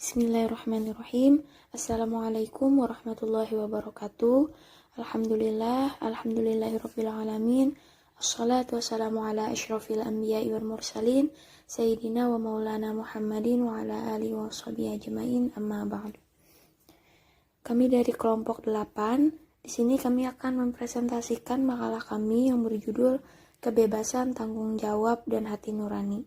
Bismillahirrahmanirrahim. Assalamualaikum warahmatullahi wabarakatuh. Alhamdulillahirabbil alamin. Assalatu wassalamu ala asyrafil anbiya'i wal mursalin sayyidina wa maulana Muhammadin wa ala alihi wa sahbihi ajmain, amma ba'du. Kami dari kelompok 8. Di sini kami akan mempresentasikan makalah kami yang berjudul Kebebasan, Tanggung Jawab, dan Hati Nurani.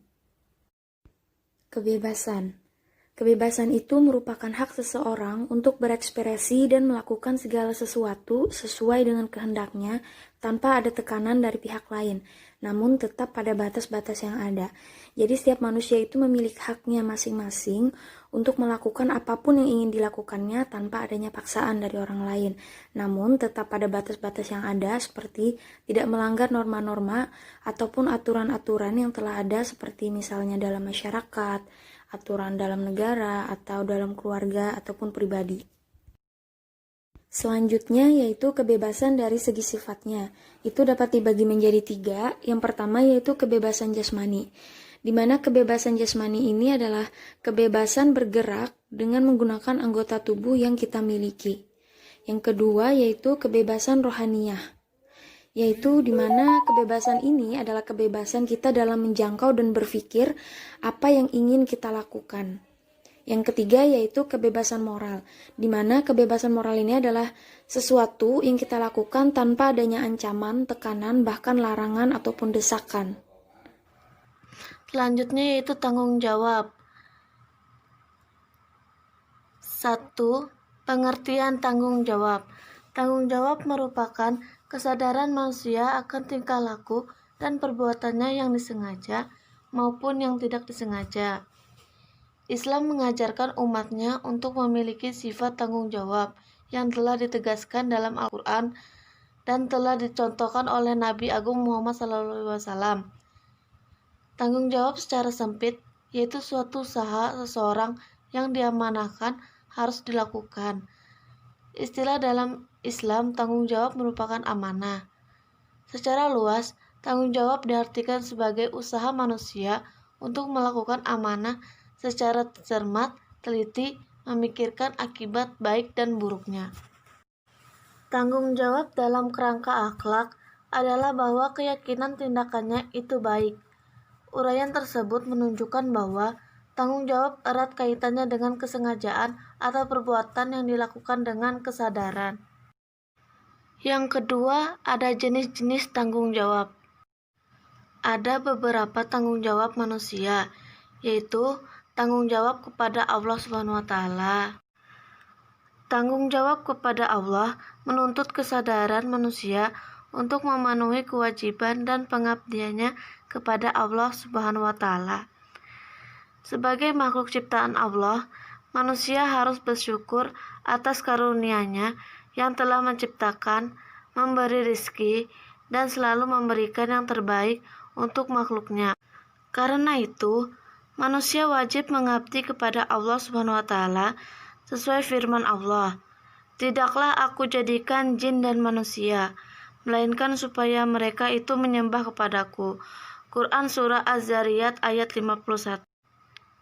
Kebebasan itu merupakan hak seseorang untuk berekspresi dan melakukan segala sesuatu sesuai dengan kehendaknya tanpa ada tekanan dari pihak lain, namun tetap pada batas-batas yang ada. Jadi setiap manusia itu memiliki haknya masing-masing untuk melakukan apapun yang ingin dilakukannya tanpa adanya paksaan dari orang lain, namun tetap pada batas-batas yang ada seperti tidak melanggar norma-norma ataupun aturan-aturan yang telah ada seperti misalnya dalam masyarakat, aturan dalam negara, atau dalam keluarga, ataupun pribadi. Selanjutnya yaitu kebebasan dari segi sifatnya. Itu dapat dibagi menjadi 3. Yang pertama yaitu kebebasan jasmani, di mana kebebasan jasmani ini adalah kebebasan bergerak dengan menggunakan anggota tubuh yang kita miliki. Yang kedua yaitu kebebasan rohaniyah, yaitu di mana kebebasan ini adalah kebebasan kita dalam menjangkau dan berpikir apa yang ingin kita lakukan. Yang ketiga yaitu kebebasan moral, di mana kebebasan moral ini adalah sesuatu yang kita lakukan tanpa adanya ancaman, tekanan, bahkan larangan ataupun desakan. Selanjutnya yaitu tanggung jawab. 1. Pengertian tanggung jawab. Tanggung jawab merupakan kesadaran manusia akan tingkah laku dan perbuatannya yang disengaja maupun yang tidak disengaja. Islam mengajarkan umatnya untuk memiliki sifat tanggung jawab yang telah ditegaskan dalam Al-Quran dan telah dicontohkan oleh Nabi Agung Muhammad SAW. Tanggung jawab secara sempit yaitu suatu usaha seseorang yang diamanahkan harus dilakukan. Istilah dalam Islam, tanggung jawab merupakan amanah. Secara luas, tanggung jawab diartikan sebagai usaha manusia untuk melakukan amanah secara cermat, teliti, memikirkan akibat baik dan buruknya. Tanggung jawab dalam kerangka akhlak adalah bahwa keyakinan tindakannya itu baik. Uraian tersebut menunjukkan bahwa tanggung jawab erat kaitannya dengan kesengajaan atau perbuatan yang dilakukan dengan kesadaran. Yang kedua, ada jenis-jenis tanggung jawab. Ada beberapa tanggung jawab manusia, yaitu tanggung jawab kepada Allah SWT. Tanggung jawab kepada Allah menuntut kesadaran manusia untuk memenuhi kewajiban dan pengabdiannya kepada Allah SWT. Sebagai makhluk ciptaan Allah, manusia harus bersyukur atas karunia-Nya yang telah menciptakan, memberi rizki, dan selalu memberikan yang terbaik untuk makhluknya. Karena itu, manusia wajib mengabdi kepada Allah SWT sesuai firman Allah, "Tidaklah aku jadikan jin dan manusia, melainkan supaya mereka itu menyembah kepadaku." Quran Surah Az-Zariyat ayat 51.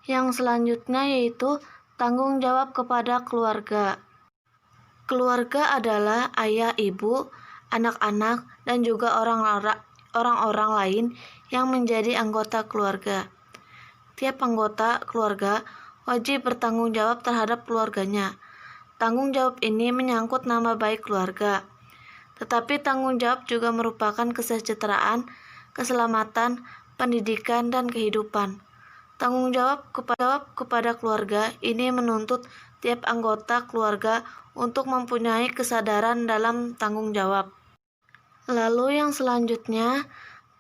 Yang selanjutnya yaitu tanggung jawab kepada keluarga. Keluarga adalah ayah, ibu, anak-anak, dan juga orang-orang lain yang menjadi anggota keluarga. Tiap anggota keluarga wajib bertanggung jawab terhadap keluarganya. Tanggung jawab ini menyangkut nama baik keluarga. Tetapi tanggung jawab juga merupakan kesejahteraan, keselamatan, pendidikan, dan kehidupan. Tanggung jawab kepada keluarga ini menuntut tiap anggota keluarga untuk mempunyai kesadaran dalam tanggung jawab. Lalu yang selanjutnya,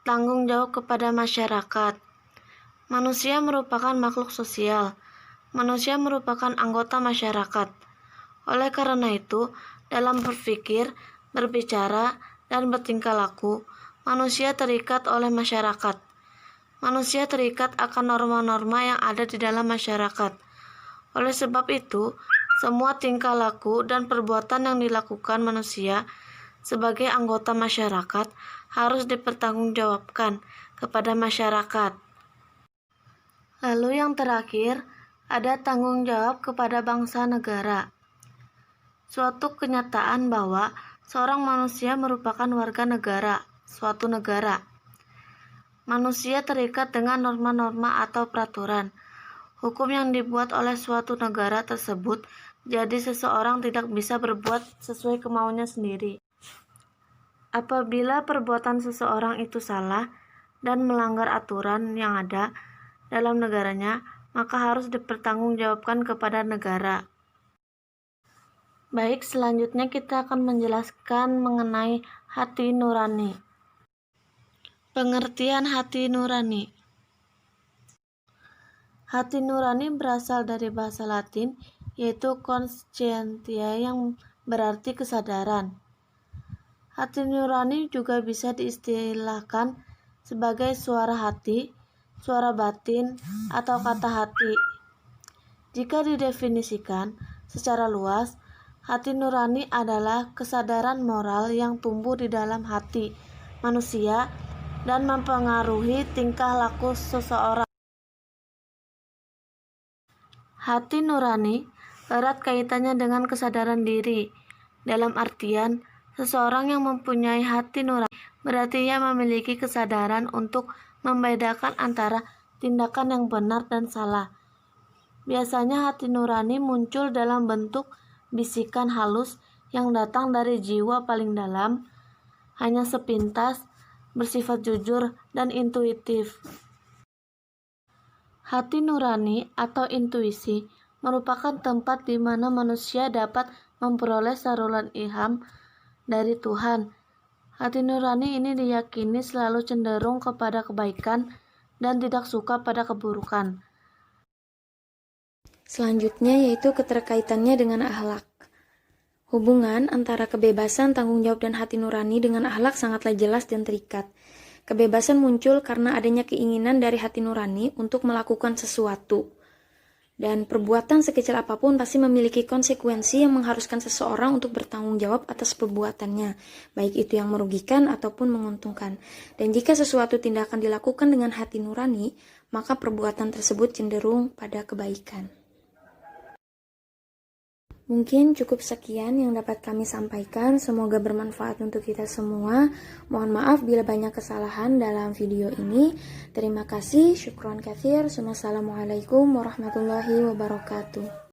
tanggung jawab kepada masyarakat. Manusia merupakan makhluk sosial. Manusia merupakan anggota masyarakat. Oleh karena itu, dalam berpikir, berbicara, dan bertingkah laku, manusia terikat oleh masyarakat. Manusia terikat akan norma-norma yang ada di dalam masyarakat. Oleh sebab itu, semua tingkah laku dan perbuatan yang dilakukan manusia sebagai anggota masyarakat harus dipertanggungjawabkan kepada masyarakat. Lalu yang terakhir ada tanggung jawab kepada bangsa negara. Suatu kenyataan bahwa seorang manusia merupakan warga negara, suatu negara. Manusia terikat dengan norma-norma atau peraturan hukum yang dibuat oleh suatu negara tersebut, jadi seseorang tidak bisa berbuat sesuai kemauannya sendiri. Apabila perbuatan seseorang itu salah dan melanggar aturan yang ada dalam negaranya, maka harus dipertanggungjawabkan kepada negara. Baik, selanjutnya kita akan menjelaskan mengenai hati nurani. Pengertian hati nurani. Hati nurani berasal dari bahasa Latin, yaitu conscientia yang berarti kesadaran. Hati nurani juga bisa diistilahkan sebagai suara hati, suara batin, atau kata hati. Jika didefinisikan secara luas, hati nurani adalah kesadaran moral yang tumbuh di dalam hati manusia dan mempengaruhi tingkah laku seseorang. Hati nurani erat kaitannya dengan kesadaran diri. Dalam artian, seseorang yang mempunyai hati nurani berarti ia memiliki kesadaran untuk membedakan antara tindakan yang benar dan salah. Biasanya hati nurani muncul dalam bentuk bisikan halus yang datang dari jiwa paling dalam, hanya sepintas, bersifat jujur dan intuitif. Hati nurani atau intuisi merupakan tempat di mana manusia dapat memperoleh saluran ilham dari Tuhan. Hati nurani ini diyakini selalu cenderung kepada kebaikan dan tidak suka pada keburukan. Selanjutnya yaitu keterkaitannya dengan akhlak. Hubungan antara kebebasan, tanggung jawab, dan hati nurani dengan akhlak sangatlah jelas dan terikat. Kebebasan muncul karena adanya keinginan dari hati nurani untuk melakukan sesuatu. Dan perbuatan sekecil apapun pasti memiliki konsekuensi yang mengharuskan seseorang untuk bertanggung jawab atas perbuatannya, baik itu yang merugikan ataupun menguntungkan. Dan jika sesuatu tindakan dilakukan dengan hati nurani, maka perbuatan tersebut cenderung pada kebaikan. Mungkin cukup sekian yang dapat kami sampaikan, semoga bermanfaat untuk kita semua. Mohon maaf bila banyak kesalahan dalam video ini. Terima kasih, syukron katsir. Wassalamualaikum warahmatullahi wabarakatuh.